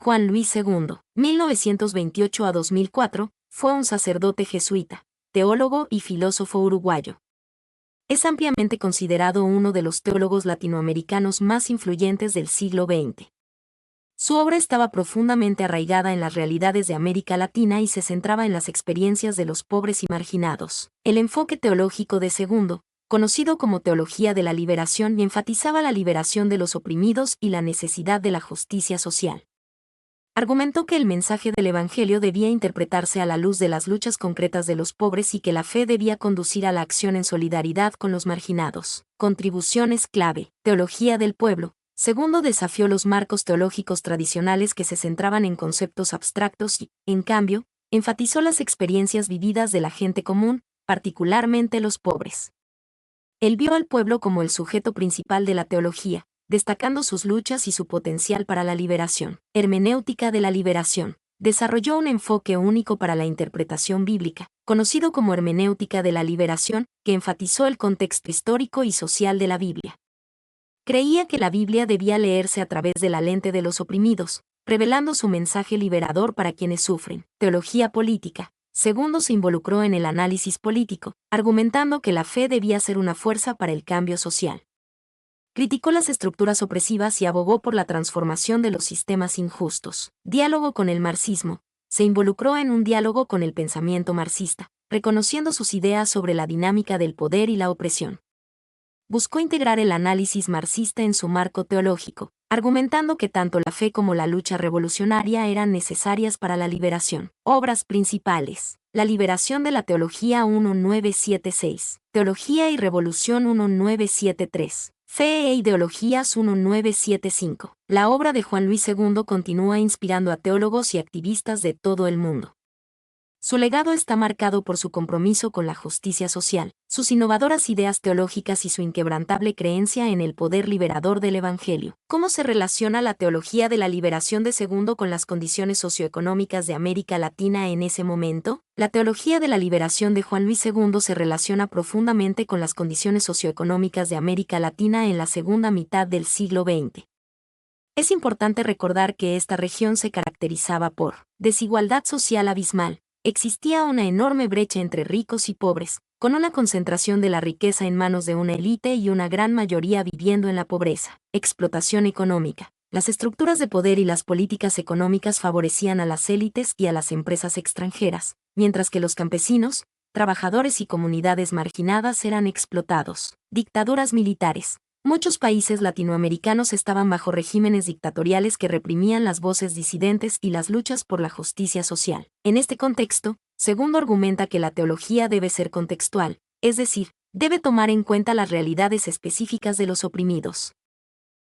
Juan Luis II, 1928 a 2004, fue un sacerdote jesuita, teólogo y filósofo uruguayo. Es ampliamente considerado uno de los teólogos latinoamericanos más influyentes del siglo XX. Su obra estaba profundamente arraigada en las realidades de América Latina y se centraba en las experiencias de los pobres y marginados. El enfoque teológico de II, conocido como Teología de la Liberación, enfatizaba la liberación de los oprimidos y la necesidad de la justicia social. Argumentó que el mensaje del Evangelio debía interpretarse a la luz de las luchas concretas de los pobres y que la fe debía conducir a la acción en solidaridad con los marginados. Contribuciones clave. Teología del pueblo. II desafió los marcos teológicos tradicionales que se centraban en conceptos abstractos y, en cambio, enfatizó las experiencias vividas de la gente común, particularmente los pobres. Él vio al pueblo como el sujeto principal de la teología, destacando sus luchas y su potencial para la liberación. Hermenéutica de la liberación. Desarrolló un enfoque único para la interpretación bíblica, conocido como hermenéutica de la liberación, que enfatizó el contexto histórico y social de la Biblia. Creía que la Biblia debía leerse a través de la lente de los oprimidos, revelando su mensaje liberador para quienes sufren. Teología política. II se involucró en el análisis político, argumentando que la fe debía ser una fuerza para el cambio social. Criticó las estructuras opresivas y abogó por la transformación de los sistemas injustos. Diálogo con el marxismo. Se involucró en un diálogo con el pensamiento marxista, reconociendo sus ideas sobre la dinámica del poder y la opresión. Buscó integrar el análisis marxista en su marco teológico, argumentando que tanto la fe como la lucha revolucionaria eran necesarias para la liberación. Obras principales. La liberación de la teología 1976. Teología y revolución 1973. Fe e ideologías 1975. La obra de Juan Luis II continúa inspirando a teólogos y activistas de todo el mundo. Su legado está marcado por su compromiso con la justicia social, sus innovadoras ideas teológicas y su inquebrantable creencia en el poder liberador del Evangelio. ¿Cómo se relaciona la teología de la liberación de II con las condiciones socioeconómicas de América Latina en ese momento? La teología de la liberación de Juan Luis II se relaciona profundamente con las condiciones socioeconómicas de América Latina en la segunda mitad del siglo XX. Es importante recordar que esta región se caracterizaba por desigualdad social abismal. Existía una enorme brecha entre ricos y pobres, con una concentración de la riqueza en manos de una élite y una gran mayoría viviendo en la pobreza. Explotación económica. Las estructuras de poder y las políticas económicas favorecían a las élites y a las empresas extranjeras, mientras que los campesinos, trabajadores y comunidades marginadas eran explotados. Dictaduras militares. Muchos países latinoamericanos estaban bajo regímenes dictatoriales que reprimían las voces disidentes y las luchas por la justicia social. En este contexto, II argumenta que la teología debe ser contextual, es decir, debe tomar en cuenta las realidades específicas de los oprimidos.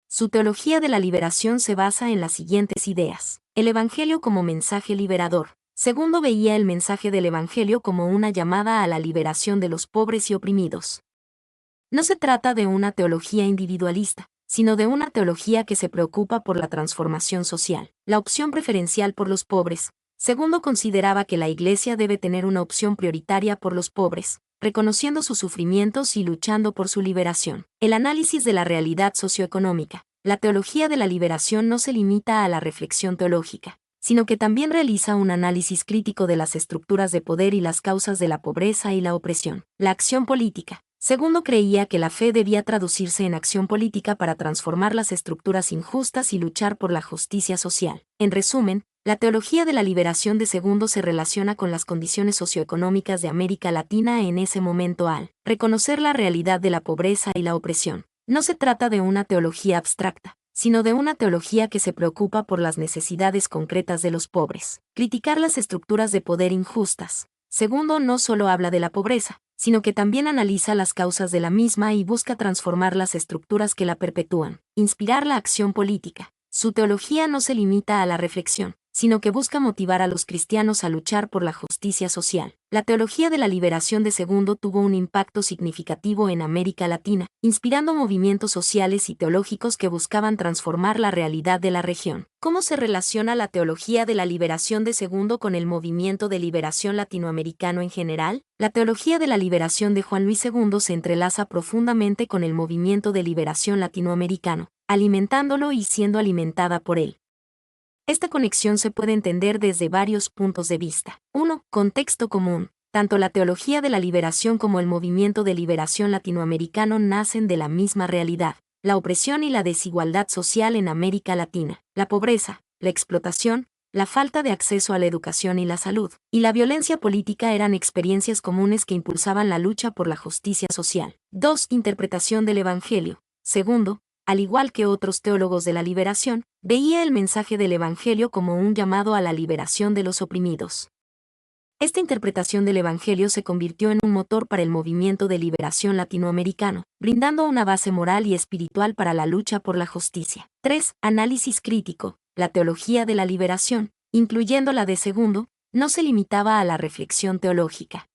Su teología de la liberación se basa en las siguientes ideas. El Evangelio como mensaje liberador. II veía el mensaje del Evangelio como una llamada a la liberación de los pobres y oprimidos. No se trata de una teología individualista, sino de una teología que se preocupa por la transformación social. La opción preferencial por los pobres. II consideraba que la Iglesia debe tener una opción prioritaria por los pobres, reconociendo sus sufrimientos y luchando por su liberación. El análisis de la realidad socioeconómica. La teología de la liberación no se limita a la reflexión teológica, sino que también realiza un análisis crítico de las estructuras de poder y las causas de la pobreza y la opresión. La acción política. II creía que la fe debía traducirse en acción política para transformar las estructuras injustas y luchar por la justicia social. En resumen, la teología de la liberación de II se relaciona con las condiciones socioeconómicas de América Latina en ese momento al reconocer la realidad de la pobreza y la opresión. No se trata de una teología abstracta, sino de una teología que se preocupa por las necesidades concretas de los pobres. Criticar las estructuras de poder injustas. II no solo habla de la pobreza, sino que también analiza las causas de la misma y busca transformar las estructuras que la perpetúan. Inspirar la acción política. Su teología no se limita a la reflexión, sino que busca motivar a los cristianos a luchar por la justicia social. La teología de la liberación de II tuvo un impacto significativo en América Latina, inspirando movimientos sociales y teológicos que buscaban transformar la realidad de la región. ¿Cómo se relaciona la teología de la liberación de II con el movimiento de liberación latinoamericano en general? La teología de la liberación de Juan Luis II se entrelaza profundamente con el movimiento de liberación latinoamericano, alimentándolo y siendo alimentada por él. Esta conexión se puede entender desde varios puntos de vista. 1. Contexto común. Tanto la teología de la liberación como el movimiento de liberación latinoamericano nacen de la misma realidad: la opresión y la desigualdad social en América Latina, la pobreza, la explotación, la falta de acceso a la educación y la salud, y la violencia política eran experiencias comunes que impulsaban la lucha por la justicia social. 2. Interpretación del Evangelio. Segundo, al igual que otros teólogos de la liberación, veía el mensaje del Evangelio como un llamado a la liberación de los oprimidos. Esta interpretación del Evangelio se convirtió en un motor para el movimiento de liberación latinoamericano, brindando una base moral y espiritual para la lucha por la justicia. 3. Análisis crítico. La teología de la liberación, incluyendo la de Segundo, no se limitaba a la reflexión teológica.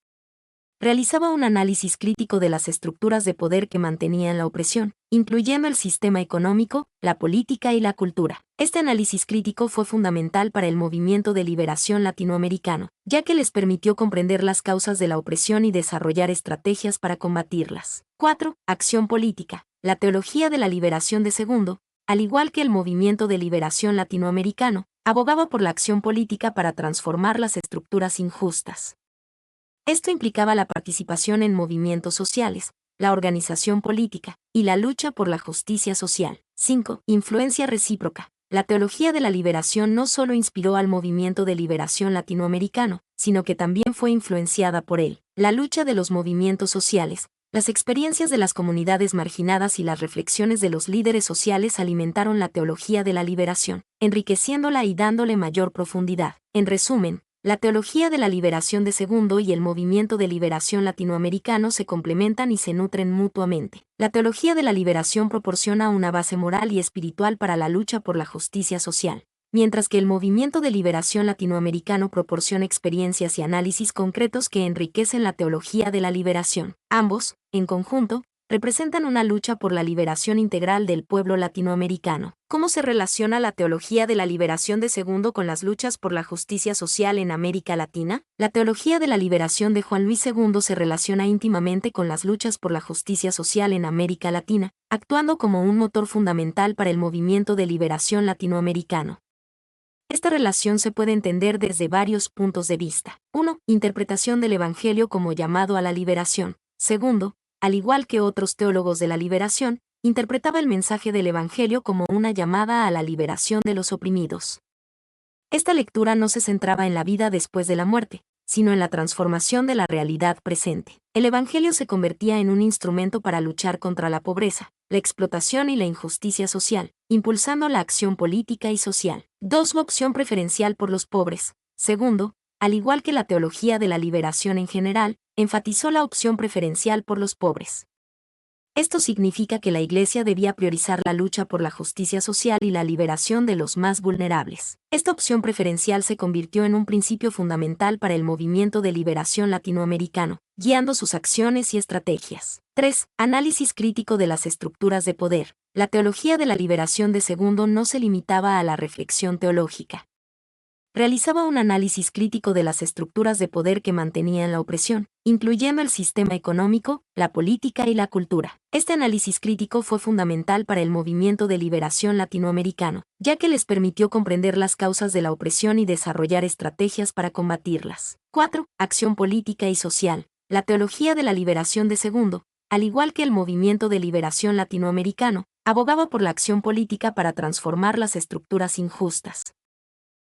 Realizaba un análisis crítico de las estructuras de poder que mantenían la opresión, incluyendo el sistema económico, la política y la cultura. Este análisis crítico fue fundamental para el movimiento de liberación latinoamericano, ya que les permitió comprender las causas de la opresión y desarrollar estrategias para combatirlas. 4. Acción política. La teología de la liberación de Segundo, al igual que el movimiento de liberación latinoamericano, abogaba por la acción política para transformar las estructuras injustas. Esto implicaba la participación en movimientos sociales, la organización política y la lucha por la justicia social. 5. Influencia recíproca. La teología de la liberación no solo inspiró al movimiento de liberación latinoamericano, sino que también fue influenciada por él. La lucha de los movimientos sociales, las experiencias de las comunidades marginadas y las reflexiones de los líderes sociales alimentaron la teología de la liberación, enriqueciéndola y dándole mayor profundidad. En resumen, la teología de la liberación de Segundo y el movimiento de liberación latinoamericano se complementan y se nutren mutuamente. La teología de la liberación proporciona una base moral y espiritual para la lucha por la justicia social, mientras que el movimiento de liberación latinoamericano proporciona experiencias y análisis concretos que enriquecen la teología de la liberación. Ambos, en conjunto, representan una lucha por la liberación integral del pueblo latinoamericano. ¿Cómo se relaciona la teología de la liberación de Segundo con las luchas por la justicia social en América Latina? La teología de la liberación de Juan Luis II se relaciona íntimamente con las luchas por la justicia social en América Latina, actuando como un motor fundamental para el movimiento de liberación latinoamericano. Esta relación se puede entender desde varios puntos de vista. 1. Interpretación del Evangelio como llamado a la liberación. Segundo, al igual que otros teólogos de la liberación, interpretaba el mensaje del Evangelio como una llamada a la liberación de los oprimidos. Esta lectura no se centraba en la vida después de la muerte, sino en la transformación de la realidad presente. El Evangelio se convertía en un instrumento para luchar contra la pobreza, la explotación y la injusticia social, impulsando la acción política y social. 2. Opción preferencial por los pobres. Segundo, al igual que la teología de la liberación en general, enfatizó la opción preferencial por los pobres. Esto significa que la Iglesia debía priorizar la lucha por la justicia social y la liberación de los más vulnerables. Esta opción preferencial se convirtió en un principio fundamental para el movimiento de liberación latinoamericano, guiando sus acciones y estrategias. 3. Análisis crítico de las estructuras de poder. La teología de la liberación de Segundo no se limitaba a la reflexión teológica. Realizaba un análisis crítico de las estructuras de poder que mantenían la opresión, incluyendo el sistema económico, la política y la cultura. Este análisis crítico fue fundamental para el movimiento de liberación latinoamericano, ya que les permitió comprender las causas de la opresión y desarrollar estrategias para combatirlas. 4. Acción política y social. La teología de la liberación de Segundo, al igual que el movimiento de liberación latinoamericano, abogaba por la acción política para transformar las estructuras injustas.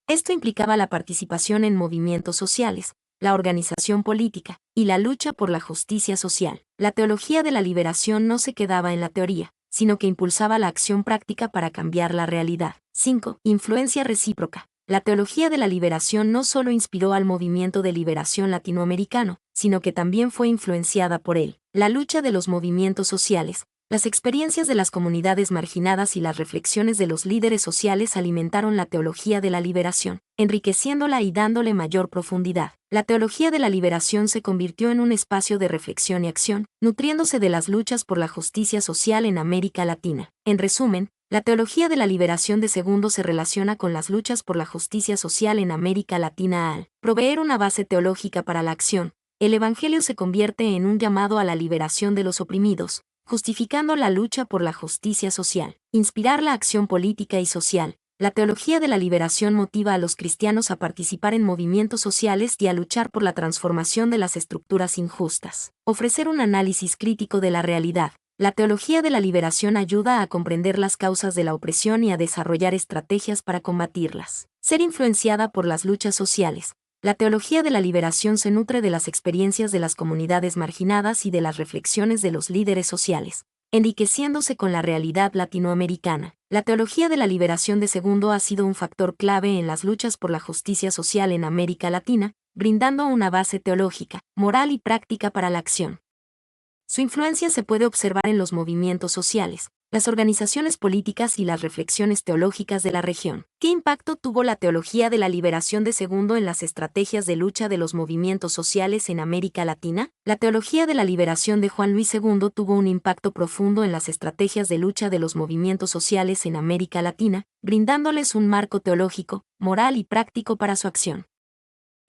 Esto implicaba la participación en movimientos sociales, la organización política y la lucha por la justicia social. La teología de la liberación no se quedaba en la teoría, sino que impulsaba la acción práctica para cambiar la realidad. 5. Influencia recíproca. La teología de la liberación no solo inspiró al movimiento de liberación latinoamericano, sino que también fue influenciada por él. La lucha de los movimientos sociales, las experiencias de las comunidades marginadas y las reflexiones de los líderes sociales alimentaron la teología de la liberación, enriqueciéndola y dándole mayor profundidad. La teología de la liberación se convirtió en un espacio de reflexión y acción, nutriéndose de las luchas por la justicia social en América Latina. En resumen, la teología de la liberación de Segundo se relaciona con las luchas por la justicia social en América Latina al proveer una base teológica para la acción. El Evangelio se convierte en un llamado a la liberación de los oprimidos, justificando la lucha por la justicia social, inspirar la acción política y social, la teología de la liberación motiva a los cristianos a participar en movimientos sociales y a luchar por la transformación de las estructuras injustas. Ofrecer un análisis crítico de la realidad. La teología de la liberación ayuda a comprender las causas de la opresión y a desarrollar estrategias para combatirlas. Ser influenciada por las luchas sociales. La teología de la liberación se nutre de las experiencias de las comunidades marginadas y de las reflexiones de los líderes sociales, enriqueciéndose con la realidad latinoamericana. La teología de la liberación de Segundo ha sido un factor clave en las luchas por la justicia social en América Latina, brindando una base teológica, moral y práctica para la acción. Su influencia se puede observar en los movimientos sociales, las organizaciones políticas y las reflexiones teológicas de la región. ¿Qué impacto tuvo la teología de la liberación de Segundo en las estrategias de lucha de los movimientos sociales en América Latina? La teología de la liberación de Juan Luis II tuvo un impacto profundo en las estrategias de lucha de los movimientos sociales en América Latina, brindándoles un marco teológico, moral y práctico para su acción.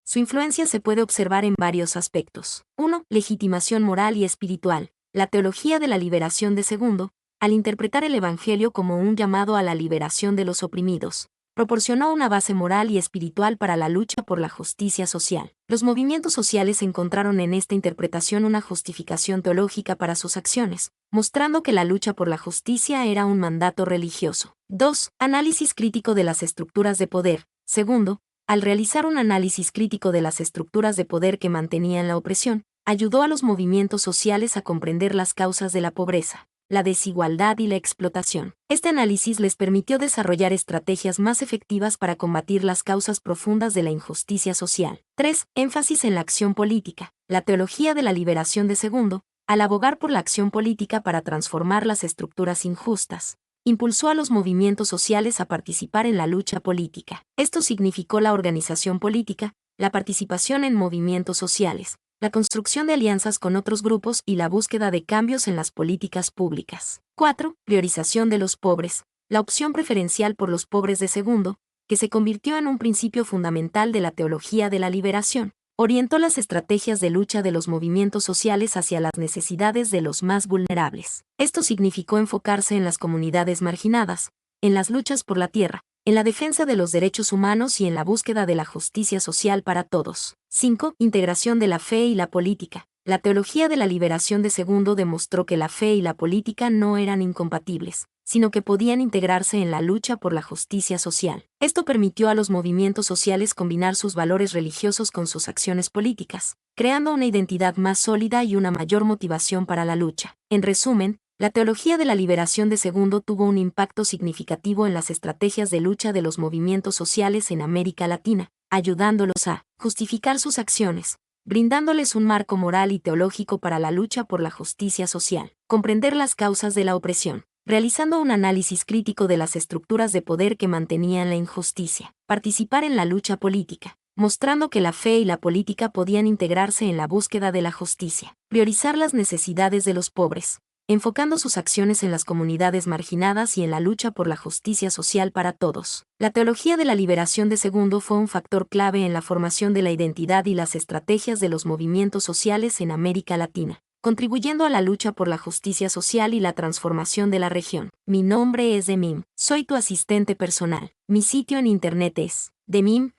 Su influencia se puede observar en varios aspectos. 1. Legitimación moral y espiritual. La teología de la liberación de Segundo, al interpretar el Evangelio como un llamado a la liberación de los oprimidos, proporcionó una base moral y espiritual para la lucha por la justicia social. Los movimientos sociales encontraron en esta interpretación una justificación teológica para sus acciones, mostrando que la lucha por la justicia era un mandato religioso. 2. Análisis crítico de las estructuras de poder. Segundo, al realizar un análisis crítico de las estructuras de poder que mantenían la opresión, ayudó a los movimientos sociales a comprender las causas de la pobreza, la desigualdad y la explotación. Este análisis les permitió desarrollar estrategias más efectivas para combatir las causas profundas de la injusticia social. 3. Énfasis en la acción política. La teología de la liberación de Segundo, al abogar por la acción política para transformar las estructuras injustas, impulsó a los movimientos sociales a participar en la lucha política. Esto significó la organización política, la participación en movimientos sociales, la construcción de alianzas con otros grupos y la búsqueda de cambios en las políticas públicas. 4. Priorización de los pobres. La opción preferencial por los pobres de Segundo, que se convirtió en un principio fundamental de la teología de la liberación, orientó las estrategias de lucha de los movimientos sociales hacia las necesidades de los más vulnerables. Esto significó enfocarse en las comunidades marginadas, en las luchas por la tierra, en la defensa de los derechos humanos y en la búsqueda de la justicia social para todos. 5. Integración de la fe y la política. La teología de la liberación de Segundo demostró que la fe y la política no eran incompatibles, sino que podían integrarse en la lucha por la justicia social. Esto permitió a los movimientos sociales combinar sus valores religiosos con sus acciones políticas, creando una identidad más sólida y una mayor motivación para la lucha. En resumen, la teología de la liberación de Segundo tuvo un impacto significativo en las estrategias de lucha de los movimientos sociales en América Latina, ayudándolos a justificar sus acciones, brindándoles un marco moral y teológico para la lucha por la justicia social, comprender las causas de la opresión, realizando un análisis crítico de las estructuras de poder que mantenían la injusticia, participar en la lucha política, mostrando que la fe y la política podían integrarse en la búsqueda de la justicia, priorizar las necesidades de los pobres, enfocando sus acciones en las comunidades marginadas y en la lucha por la justicia social para todos. La teología de la liberación de Segundo fue un factor clave en la formación de la identidad y las estrategias de los movimientos sociales en América Latina, contribuyendo a la lucha por la justicia social y la transformación de la región. Mi nombre es Demim, soy tu asistente personal. Mi sitio en internet es demim.es.tl.